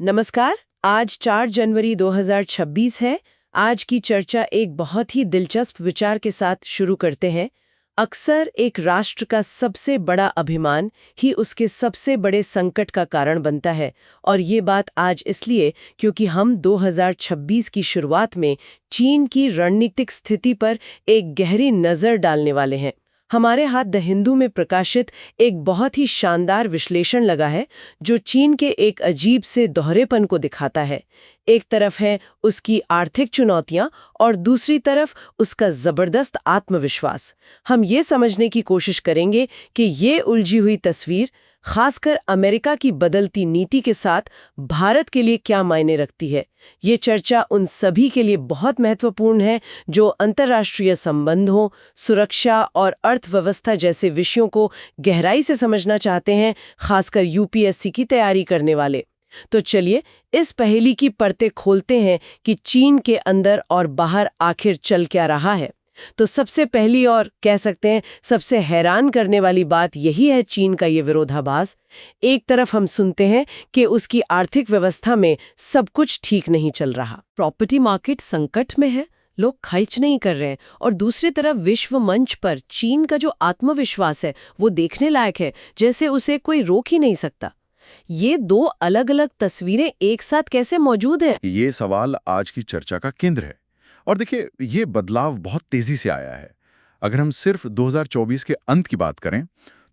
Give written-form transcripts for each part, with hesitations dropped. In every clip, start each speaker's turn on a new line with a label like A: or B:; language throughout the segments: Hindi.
A: नमस्कार। आज 4 जनवरी 2026 है। आज की चर्चा एक बहुत ही दिलचस्प विचार के साथ शुरू करते हैं। अक्सर एक राष्ट्र का सबसे बड़ा अभिमान ही उसके सबसे बड़े संकट का कारण बनता है, और ये बात आज इसलिए क्योंकि हम 2026 की शुरुआत में चीन की रणनीतिक स्थिति पर एक गहरी नज़र डालने वाले हैं। हमारे हाथ द हिंदू में प्रकाशित एक बहुत ही शानदार विश्लेषण लगा है जो चीन के एक अजीब से दोहरेपन को दिखाता है। एक तरफ है उसकी आर्थिक चुनौतियां और दूसरी तरफ उसका जबरदस्त आत्मविश्वास। हम ये समझने की कोशिश करेंगे कि ये उलझी हुई तस्वीर खासकर अमेरिका की बदलती नीति के साथ भारत के लिए क्या मायने रखती है। ये चर्चा उन सभी के लिए बहुत महत्वपूर्ण है जो अंतर्राष्ट्रीय संबंधों, सुरक्षा और अर्थव्यवस्था जैसे विषयों को गहराई से समझना चाहते हैं, खासकर यूपीएससी की तैयारी करने वाले। तो चलिए इस पहेली की परतें खोलते हैं कि चीन के अंदर और बाहर आखिर चल क्या रहा है। तो सबसे पहली और कह सकते हैं सबसे हैरान करने वाली बात यही है चीन का ये विरोधाभास। एक तरफ हम सुनते हैं कि उसकी आर्थिक व्यवस्था में सब कुछ ठीक नहीं चल रहा, प्रॉपर्टी मार्केट संकट में है, लोग खर्च नहीं कर रहे हैं, और दूसरी तरफ विश्व मंच पर चीन का जो आत्मविश्वास है वो देखने लायक है, जैसे उसे कोई रोक ही नहीं सकता। ये दो अलग अलग तस्वीरें एक साथ कैसे मौजूद हैं?
B: ये सवाल आज की चर्चा का केंद्र है। और देखिए, ये बदलाव बहुत तेजी से आया है। अगर हम सिर्फ 2024 के अंत की बात करें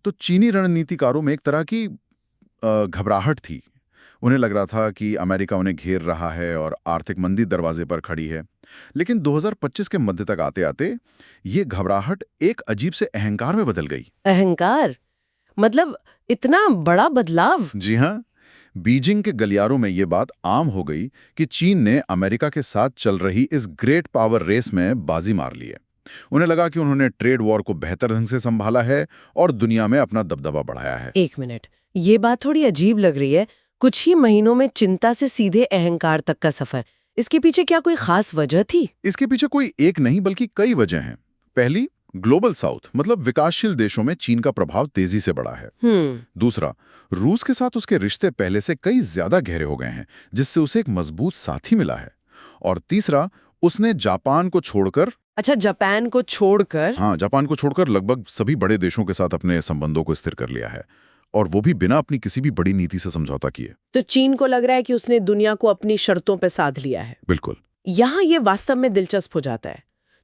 B: तो चीनी रणनीतिकारों में एक तरह की घबराहट थी। उन्हें लग रहा था कि अमेरिका उन्हें घेर रहा है और आर्थिक मंदी दरवाजे पर खड़ी है। लेकिन 2025 के मध्य तक आते आते ये घबराहट एक अजीब से अहंकार में बदल गई।
A: अहंकार? मतलब इतना बड़ा बदलाव?
B: जी हाँ, बीजिंग के गलियारों में ये बात आम हो गई कि चीन ने अमेरिका के साथ चल रही इस ग्रेट पावर रेस में बाजी मार ली है। उन्हें लगा कि उन्होंने ट्रेड वॉर को बेहतर ढंग से संभाला है और दुनिया में अपना दबदबा बढ़ाया है।
A: एक मिनट, ये बात थोड़ी अजीब लग रही है। कुछ ही महीनों में चिंता से सीधे अहंकार तक का सफर। इसके पीछे क्या कोई खास वजह थी?
B: इसके पीछे कोई एक नहीं बल्कि कई वजह हैं। पहली, ग्लोबल साउथ मतलब विकासशील देशों में चीन का प्रभाव तेजी से बढ़ा है। दूसरा, रूस के साथ उसके रिश्ते पहले से कई ज्यादा गहरे हो गए हैं, जिससे उसे एक मजबूत साथी मिला है। और तीसरा, उसने जापान को छोड़कर
A: जापान को छोड़कर?
B: हाँ, जापान को छोड़कर लगभग सभी बड़े देशों के साथ अपने संबंधों को स्थिर कर लिया है, और वो भी बिना अपनी किसी भी बड़ी नीति से समझौता किए।
A: तो चीन को लग रहा है कि उसने दुनिया को अपनी शर्तों पर साध लिया है।
B: बिल्कुल।
A: यहाँ ये वास्तव में दिलचस्प हो जाता है।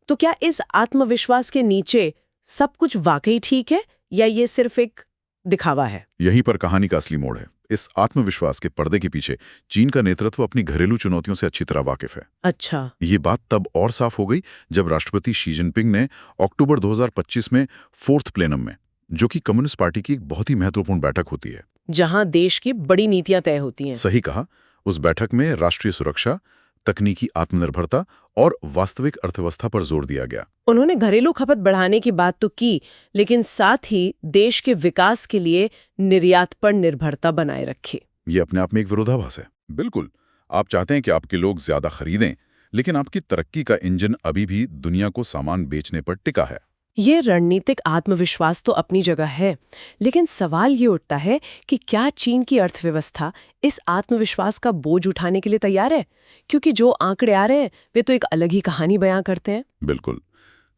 A: तो क्या इस आत्मविश्वास के नीचे सब कुछ वाकई ठीक है, या ये सिर्फ एक दिखावा है?
B: यहीं पर कहानी का असली मोड़ है। इस आत्मविश्वास के पर्दे के पीछे चीन का नेतृत्व अपनी घरेलू चुनौतियों से अच्छी तरह वाकिफ है।
A: अच्छा।
B: ये बात तब और साफ हो गई जब राष्ट्रपति शी जिनपिंग ने अक्टूबर 2025 में फोर्थ प्लेनम में, जो कि कम्युनिस्ट पार्टी की एक बहुत ही महत्वपूर्ण बैठक होती है,
A: जहां देश की बड़ी नीतियां तय होती हैं।
B: सही कहा। उस बैठक में राष्ट्रीय सुरक्षा, तकनीकी आत्मनिर्भरता और वास्तविक अर्थव्यवस्था पर जोर दिया गया।
A: उन्होंने घरेलू खपत बढ़ाने की बात तो की, लेकिन साथ ही देश के विकास के लिए निर्यात पर निर्भरता बनाए रखी।
B: ये अपने आप में एक विरोधाभास है। बिल्कुल, आप चाहते हैं कि आपके लोग ज्यादा खरीदें, लेकिन आपकी तरक्की का इंजन अभी भी दुनिया को सामान बेचने पर टिका है।
A: ये रणनीतिक आत्मविश्वास तो अपनी जगह है, लेकिन सवाल ये उठता है कि क्या चीन की अर्थव्यवस्था इस आत्मविश्वास का बोझ उठाने के लिए तैयार है? क्योंकि जो आंकड़े आ रहे हैं वे तो एक अलग ही कहानी बयां करते हैं।
B: बिल्कुल,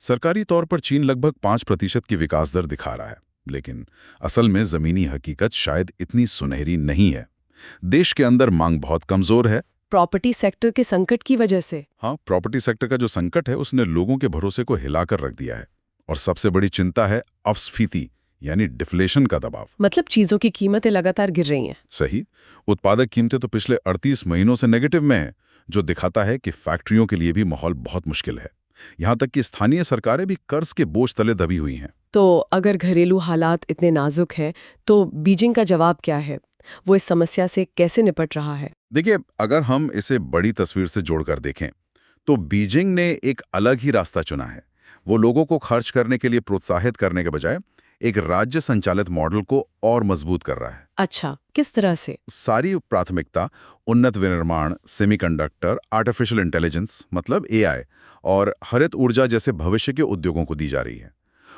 B: सरकारी तौर पर चीन लगभग 5% की विकास दर दिखा रहा है, लेकिन असल में जमीनी हकीकत शायद इतनी सुनहरी नहीं है। देश के अंदर मांग बहुत कमजोर है।
A: प्रॉपर्टी सेक्टर के संकट की वजह से?
B: हाँ, प्रॉपर्टी सेक्टर का जो संकट है उसने लोगों के भरोसे को हिलाकर रख दिया है। और सबसे बड़ी चिंता है अपस्फीति यानी डिफ्लेशन का दबाव।
A: मतलब चीजों की कीमतें लगातार गिर रही हैं।
B: सही। उत्पादक कीमतें तो पिछले 38 महीनों से नेगेटिव में है, जो दिखाता है कि फैक्ट्रियों के लिए भी माहौल बहुत मुश्किल है। यहाँ तक कि स्थानीय सरकारें भी कर्ज के बोझ तले दबी हुई हैं।
A: तो अगर घरेलू हालात इतने नाजुक हैं, तो बीजिंग का जवाब क्या है? वो इस समस्या से कैसे निपट रहा है?
B: देखिए, अगर हम इसे बड़ी तस्वीर से जोड़कर देखें तो बीजिंग ने एक अलग ही रास्ता चुना है। वो लोगों को खर्च करने के लिए प्रोत्साहित करने के बजाय एक राज्य संचालित मॉडल को और मजबूत कर रहा है।
A: अच्छा, किस तरह से?
B: सारी प्राथमिकता उन्नत विनिर्माण, सेमीकंडक्टर, आर्टिफिशियल इंटेलिजेंस मतलब एआई और हरित ऊर्जा जैसे भविष्य के उद्योगों को दी जा रही है।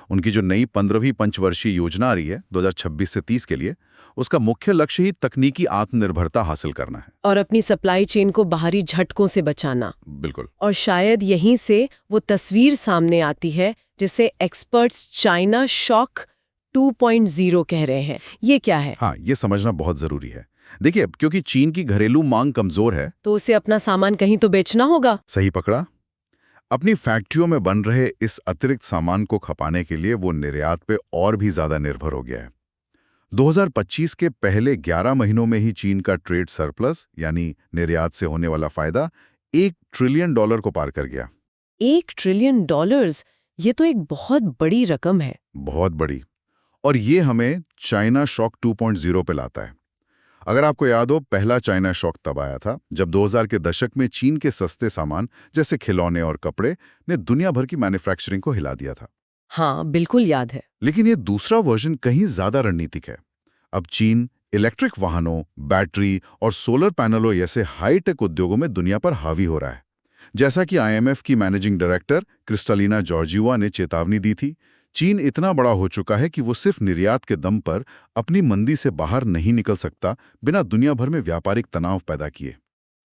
B: उनकी जो नई 15वीं पंचवर्षीय योजना आ रही है 2026 से 30 के लिए, उसका मुख्य लक्ष्य ही तकनीकी आत्मनिर्भरता हासिल करना है।
A: और अपनी सप्लाई चेन को बाहरी झटकों से बचाना।
B: बिल्कुल।
A: और शायद यहीं से वो तस्वीर सामने आती है जिसे एक्सपर्ट्स चाइना शॉक 2.0 कह रहे हैं। ये क्या है?
B: हाँ, ये समझना बहुत जरूरी है। देखिए, क्योंकि चीन की घरेलू मांग कमजोर है,
A: तो उसे अपना सामान कहीं तो बेचना होगा।
B: सही पकड़ा। अपनी फैक्ट्रियों में बन रहे इस अतिरिक्त सामान को खपाने के लिए वो निर्यात पे और भी ज्यादा निर्भर हो गया है। 2025 के पहले 11 महीनों में ही चीन का ट्रेड सरप्लस यानी निर्यात से होने वाला फायदा $1 ट्रिलियन को पार कर गया।
A: $1 ट्रिलियन, ये तो एक बहुत बड़ी रकम है।
B: बहुत बड़ी। और ये हमें चाइना शॉक 2.0 पे लाता है। अगर आपको याद हो, पहला चाइना शॉक तब आया था जब 2000 के दशक में चीन के सस्ते सामान जैसे खिलौने और कपड़े ने दुनिया भर की मैन्युफैक्चरिंग को हिला दिया था।
A: हाँ, बिल्कुल याद है।
B: लेकिन ये दूसरा वर्जन कहीं ज्यादा रणनीतिक है। अब चीन इलेक्ट्रिक वाहनों, बैटरी और सोलर पैनलों जैसे हाईटेक उद्योगों में दुनिया पर हावी हो रहा है। जैसा कि IMF की मैनेजिंग डायरेक्टर क्रिस्टलिना जॉर्जिवा ने चेतावनी दी थी, चीन इतना बड़ा हो चुका है कि वो सिर्फ निर्यात के दम पर अपनी मंदी से बाहर नहीं निकल सकता बिना दुनिया भर में व्यापारिक तनाव पैदा किए।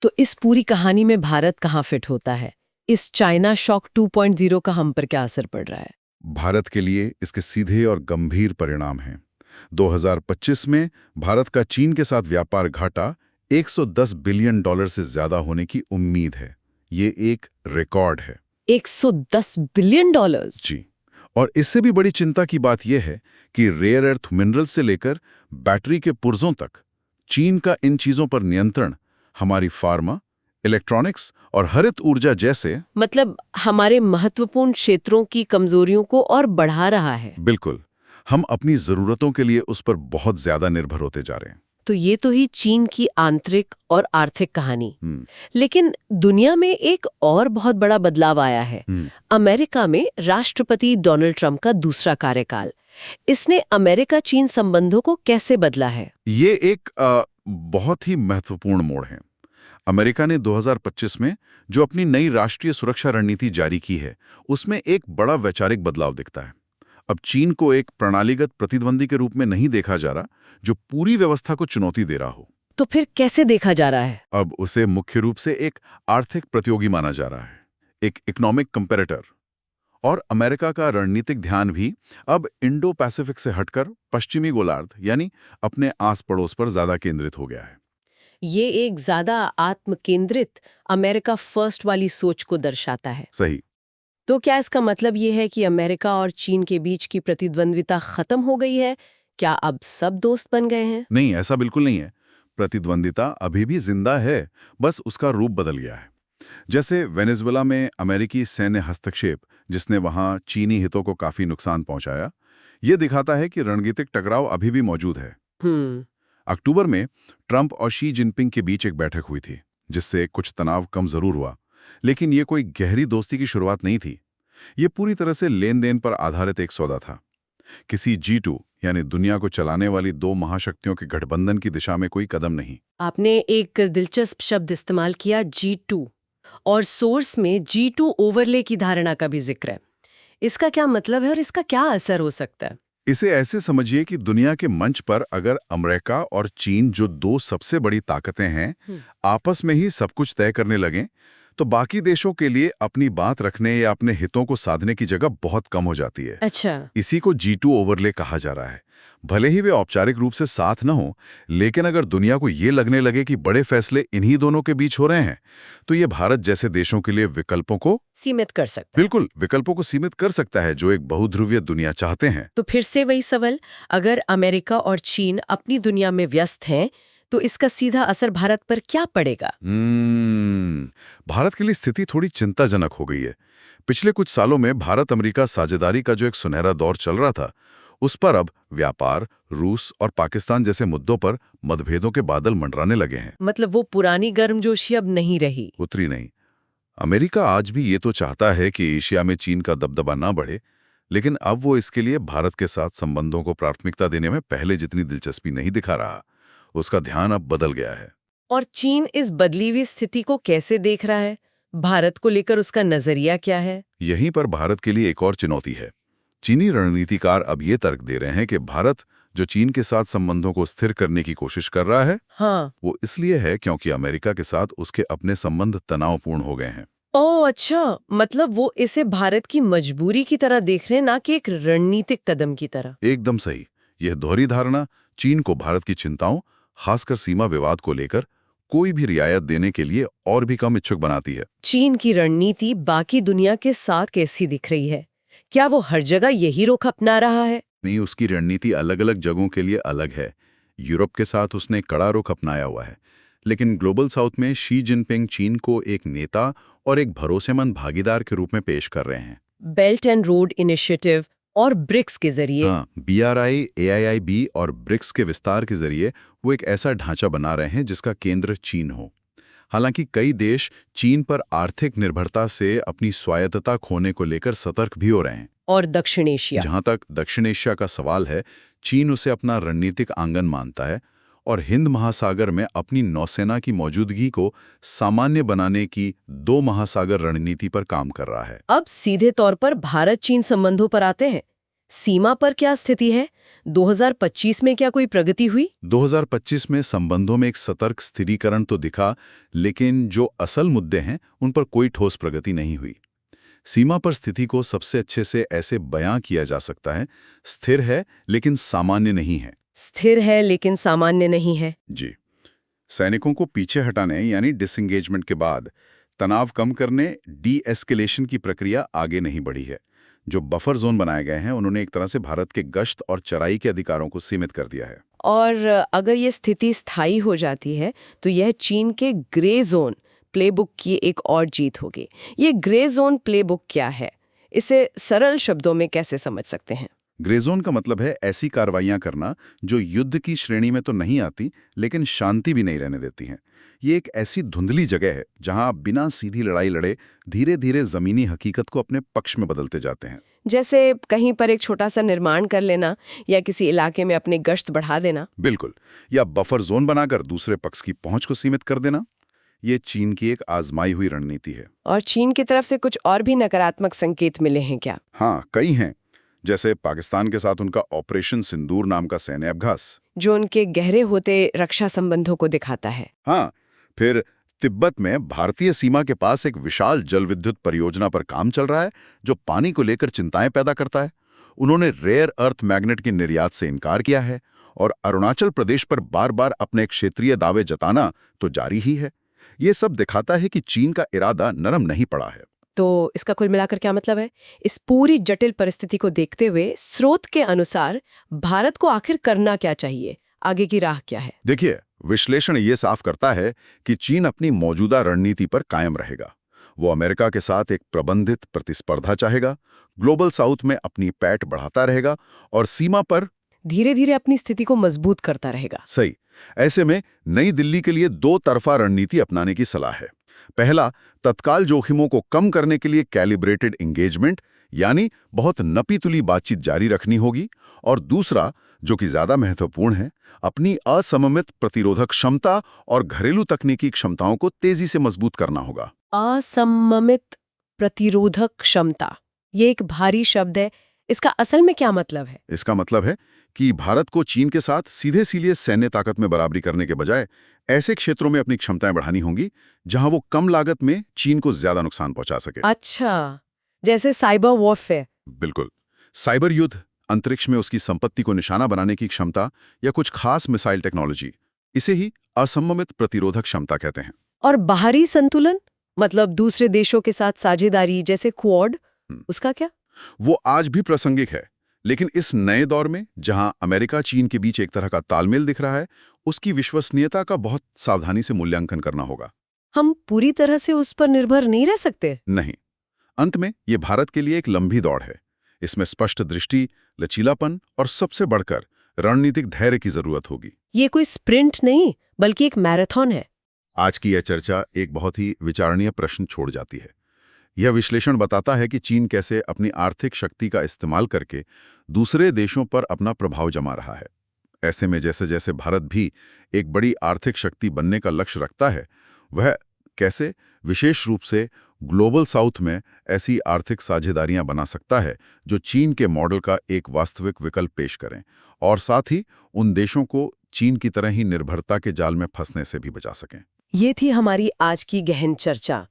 A: तो इस पूरी कहानी में भारत कहाँ फिट होता है? इस चाइना शॉक 2.0 का हम पर क्या असर पड़ रहा है?
B: भारत के लिए इसके सीधे और गंभीर परिणाम हैं। 2025 में भारत का चीन के साथ व्यापार घाटा $110 बिलियन से ज्यादा होने की उम्मीद है। ये एक रिकॉर्ड है।
A: 110 बिलियन डॉलर्स?
B: जी। और इससे भी बड़ी चिंता की बात यह है कि रेयर अर्थ मिनरल से लेकर बैटरी के पुर्जों तक चीन का इन चीजों पर नियंत्रण हमारी फार्मा, इलेक्ट्रॉनिक्स और हरित ऊर्जा जैसे
A: मतलब हमारे महत्वपूर्ण क्षेत्रों की कमजोरियों को और बढ़ा रहा है।
B: बिल्कुल, हम अपनी जरूरतों के लिए उस पर बहुत ज्यादा निर्भर होते जा रहे हैं।
A: तो ये तो ही चीन की आंतरिक और आर्थिक कहानी। लेकिन दुनिया में एक और बहुत बड़ा बदलाव आया है। अमेरिका में राष्ट्रपति डोनाल्ड ट्रंप का दूसरा कार्यकाल। इसने अमेरिका चीन संबंधों को कैसे बदला है?
B: ये एक बहुत ही महत्वपूर्ण मोड़ है। अमेरिका ने 2025 में जो अपनी नई राष्ट्रीय सुरक्षा रणनीति जारी की है, उसमें एक बड़ा वैचारिक बदलाव दिखता है। अब चीन को एक प्रणालीगत प्रतिद्वंदी के रूप में नहीं देखा जा रहा, जो पूरी व्यवस्था को चुनौती दे रहा हो।
A: तो फिर कैसे देखा जा रहा है?
B: अब उसे मुख्य रूप से एक आर्थिक प्रतियोगी माना जा रहा है, एक इकोनॉमिक कंपैरेटर। और अमेरिका का रणनीतिक ध्यान भी अब इंडो पैसिफिक से हटकर पश्चिमी गोलार्ध यानी अपने आस पड़ोस पर ज्यादा केंद्रित हो गया है।
A: ये एक ज्यादा आत्मकेंद्रित अमेरिका फर्स्ट वाली सोच को दर्शाता है।
B: सही।
A: तो क्या इसका मतलब ये है कि अमेरिका और चीन के बीच की प्रतिद्वंद्विता खत्म हो गई है? क्या अब सब दोस्त बन गए हैं?
B: नहीं, ऐसा बिल्कुल नहीं है। प्रतिद्वंदिता अभी भी जिंदा है, बस उसका रूप बदल गया है। जैसे वेनेजुएला में अमेरिकी सैन्य हस्तक्षेप, जिसने वहां चीनी हितों को काफी नुकसान पहुंचाया, ये दिखाता है कि रणनीतिक टकराव अभी भी मौजूद है। अक्टूबर में ट्रंप और शी जिनपिंग के बीच एक बैठक हुई थी, जिससे कुछ तनाव कम जरूर हुआ, लेकिन ये कोई गहरी दोस्ती की शुरुआत नहीं थी। ये पूरी तरह से लेन देन पर आधारित एक सौदा था। किसी G2 यानी दुनिया को चलाने वाली दो महाशक्तियों के गठबंधन की दिशा में कोई कदम नहीं।
A: आपने एक दिलचस्प शब्द इस्तेमाल किया, G2, और सोर्स में G2 ओवरले की धारणा का भी जिक्र है। इसका क्या मतलब है और इसका क्या असर हो सकता है?
B: इसे ऐसे समझिए कि दुनिया के मंच पर अगर अमेरिका और चीन, जो दो सबसे बड़ी ताकतें हैं, आपस में ही सब कुछ तय करने लगें, तो बाकी देशों के लिए अपनी बात रखने या अपने हितों को साधने की जगह बहुत कम हो जाती है।
A: अच्छा।
B: इसी को G2 ओवरले कहा जा रहा है। भले ही वे औपचारिक रूप से साथ न हो, लेकिन अगर दुनिया को ये लगने लगे कि बड़े फैसले इन्हीं दोनों के बीच हो रहे हैं, तो ये भारत जैसे देशों के लिए विकल्पों को
A: सीमित कर सकता है।
B: बिल्कुल, विकल्पों को सीमित कर सकता है, जो एक बहुध्रुवीय दुनिया चाहते हैं।
A: तो फिर से वही सवाल, अगर अमेरिका और चीन अपनी दुनिया में व्यस्त हैं, तो इसका सीधा असर भारत पर क्या पड़ेगा?
B: भारत के लिए स्थिति थोड़ी चिंताजनक हो गई है। पिछले कुछ सालों में भारत अमेरिका साझेदारी का जो एक सुनहरा दौर चल रहा था, उस पर अब व्यापार, रूस और पाकिस्तान जैसे मुद्दों पर मतभेदों के बादल मंडराने लगे हैं।
A: मतलब वो पुरानी गर्मजोशी अब नहीं रही?
B: उतरी नहीं। अमेरिका आज भी ये तो चाहता है कि एशिया में चीन का दबदबा ना बढ़े, लेकिन अब वो इसके लिए भारत के साथ संबंधों को प्राथमिकता देने में पहले जितनी दिलचस्पी नहीं दिखा रहा। उसका ध्यान अब बदल गया है।
A: और चीन इस बदली हुई स्थिति को कैसे देख रहा है? भारत को लेकर उसका नजरिया क्या है?
B: यहीं पर भारत के लिए एक और चुनौती है। चीनी रणनीतिकार अब ये तर्क दे रहे हैं कि भारत जो चीन के साथ संबंधों को स्थिर करने की कोशिश कर रहा है,
A: हाँ।
B: वो इसलिए है क्योंकि अमेरिका के साथ उसके अपने संबंध तनावपूर्ण हो गए हैं।
A: ओह अच्छा, मतलब वो इसे भारत की मजबूरी की तरह देख रहे हैं, ना कि एक रणनीतिक कदम की तरह।
B: एकदम सही। यह दोहरी धारणा चीन को भारत की चिंताओं, खासकर सीमा विवाद को लेकर कोई भी रियायत देने के लिए और भी कम इच्छुक बनाती है।
A: चीन की रणनीति बाकी दुनिया के साथ कैसी दिख रही है? क्या वो हर जगह यही रुख अपना रहा है?
B: नहीं, उसकी रणनीति अलग अलग जगहों के लिए अलग है। यूरोप के साथ उसने कड़ा रुख अपनाया हुआ है, लेकिन ग्लोबल साउथ में शी जिनपिंग चीन को एक नेता और एक भरोसेमंद भागीदार के रूप में पेश कर रहे हैं।
A: बेल्ट एंड रोड इनिशिएटिव और ब्रिक्स के जरिए।
B: हाँ, BRI, AIIB और ब्रिक्स के विस्तार के जरिए वो एक ऐसा ढांचा बना रहे हैं जिसका केंद्र चीन हो। हालांकि कई देश चीन पर आर्थिक निर्भरता से अपनी स्वायत्तता खोने को लेकर सतर्क भी हो रहे हैं।
A: और दक्षिण एशिया।
B: जहां तक दक्षिण एशिया का सवाल है, चीन उसे अपना रणनीतिक आंगन मानता है और हिंद महासागर में अपनी नौसेना की मौजूदगी को सामान्य बनाने की 2 महासागर रणनीति पर काम कर रहा है।
A: अब सीधे तौर पर भारत चीन संबंधों पर आते हैं। सीमा पर क्या स्थिति है? 2025 में क्या कोई प्रगति हुई?
B: 2025 में संबंधों में एक सतर्क स्थिरीकरण तो दिखा, लेकिन जो असल मुद्दे हैं उन पर कोई ठोस प्रगति नहीं हुई। सीमा पर स्थिति को सबसे अच्छे से ऐसे बयां किया जा सकता है, स्थिर है लेकिन सामान्य नहीं है।
A: स्थिर है लेकिन सामान्य नहीं है।
B: जी। सैनिकों को पीछे हटाने यानी डिसएंगेजमेंट के बाद तनाव कम करने, डी एस्केलेशन की प्रक्रिया आगे नहीं बढ़ी है। जो बफर जोन बनाए गए हैं उन्होंने एक तरह से भारत के गश्त और चराई के अधिकारों को सीमित कर दिया है।
A: और अगर ये स्थिति स्थायी हो जाती है तो यह चीन के ग्रे जोन प्लेबुक की एक और जीत होगी। ये ग्रे जोन प्लेबुक क्या है? इसे सरल शब्दों में कैसे समझ सकते हैं?
B: ग्रे जोन का मतलब है ऐसी कार्रवाइयां करना जो युद्ध की श्रेणी में तो नहीं आती, लेकिन शांति भी नहीं रहने देती हैं। ये एक ऐसी धुंधली जगह है जहां आप बिना सीधी लड़ाई लड़े धीरे धीरे जमीनी हकीकत को अपने पक्ष में बदलते जाते हैं।
A: जैसे कहीं पर एक छोटा सा निर्माण कर लेना या किसी इलाके में अपनी गश्त बढ़ा देना।
B: बिल्कुल। या बफर जोन बनाकर दूसरे पक्ष की पहुंच को सीमित कर देना। ये चीन की एक आजमाई हुई रणनीति है।
A: और चीन की तरफ से कुछ और भी नकारात्मक संकेत मिले हैं क्या?
B: हाँ, कई हैं। जैसे पाकिस्तान के साथ उनका ऑपरेशन सिंदूर नाम का सैन्य अभ्यास,
A: जो उनके गहरे होते रक्षा संबंधों को दिखाता है।
B: हाँ, फिर तिब्बत में भारतीय सीमा के पास एक विशाल जल विद्युत परियोजना पर काम चल रहा है जो पानी को लेकर चिंताएं पैदा करता है। उन्होंने रेयर अर्थ मैग्नेट के निर्यात से इनकार किया है और अरुणाचल प्रदेश पर बार बार अपने क्षेत्रीय दावे जताना तो जारी ही है। ये सब दिखाता है कि चीन का इरादा नरम नहीं पड़ा है।
A: तो इसका कुल मिलाकर क्या मतलब है? इस पूरी जटिल परिस्थिति को देखते हुए स्रोत के अनुसार भारत को आखिर करना क्या चाहिए? आगे की राह क्या है?
B: देखिए, विश्लेषण ये साफ करता है कि चीन अपनी मौजूदा रणनीति पर कायम रहेगा। वो अमेरिका के साथ एक प्रबंधित प्रतिस्पर्धा चाहेगा, ग्लोबल साउथ में अपनी पैठ बढ़ाता रहेगा और सीमा पर
A: धीरे धीरे अपनी स्थिति को मजबूत करता रहेगा।
B: सही। ऐसे में नई दिल्ली के लिए 2 तरफा रणनीति अपनाने की सलाह है। पहला, तत्काल जोखिमों को कम करने के लिए कैलिब्रेटेड एंगेजमेंट यानी बहुत नपी-तुली बातचीत जारी रखनी होगी, और दूसरा, जो कि ज्यादा महत्वपूर्ण है, अपनी असममित प्रतिरोधक क्षमता और घरेलू तकनीकी क्षमताओं को तेजी से मजबूत करना होगा।
A: असममित प्रतिरोधक क्षमता, ये एक भारी शब्द है। इसका असल में क्या मतलब है?
B: इसका मतलब है कि भारत को चीन के साथ सीधे सैन्य ताकत में बराबरी करने के बजाय ऐसे क्षेत्रों में अपनी क्षमताएं बढ़ानी होंगी जहां वो कम लागत में चीन को ज्यादा नुकसान पहुंचा सके।
A: अच्छा, जैसे साइबर वॉरफेयर।
B: बिल्कुल। साइबर युद्ध, अंतरिक्ष में उसकी संपत्ति को निशाना बनाने की क्षमता या कुछ खास मिसाइल टेक्नोलॉजी, इसे ही असममित प्रतिरोधक क्षमता कहते हैं।
A: और बाहरी संतुलन, मतलब दूसरे देशों के साथ साझेदारी जैसे क्वाड, उसका क्या?
B: वो आज भी प्रासंगिक है, लेकिन इस नए दौर में जहां अमेरिका चीन के बीच एक तरह का तालमेल दिख रहा है, उसकी विश्वसनीयता का बहुत सावधानी से मूल्यांकन करना होगा।
A: हम पूरी तरह से उस पर निर्भर नहीं रह सकते।
B: नहीं। अंत में ये भारत के लिए एक लंबी दौड़ है। इसमें स्पष्ट दृष्टि, लचीलापन और सबसे बढ़कर रणनीतिक धैर्य की जरूरत होगी।
A: ये कोई स्प्रिंट नहीं, बल्कि एक मैराथन है।
B: आज की यह चर्चा एक बहुत ही विचारणीय प्रश्न छोड़ जाती है। यह विश्लेषण बताता है कि चीन कैसे अपनी आर्थिक शक्ति का इस्तेमाल करके दूसरे देशों पर अपना प्रभाव जमा रहा है। ऐसे में जैसे जैसे भारत भी एक बड़ी आर्थिक शक्ति बनने का लक्ष्य रखता है, वह कैसे विशेष रूप से ग्लोबल साउथ में ऐसी आर्थिक साझेदारियां बना सकता है जो चीन के मॉडल का एक वास्तविक विकल्प पेश करें और साथ ही उन देशों को चीन की तरह ही निर्भरता के जाल में फंसने से भी बचा सकें।
A: ये थी हमारी आज की गहन चर्चा।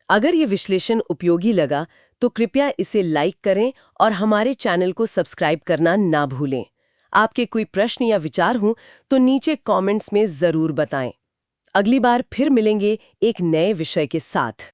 A: अगर ये विश्लेषण उपयोगी लगा तो कृपया इसे लाइक करें और हमारे चैनल को सब्सक्राइब करना ना भूलें। आपके कोई प्रश्न या विचार हों तो नीचे कमेंट्स में ज़रूर बताएं। अगली बार फिर मिलेंगे एक नए विषय के साथ।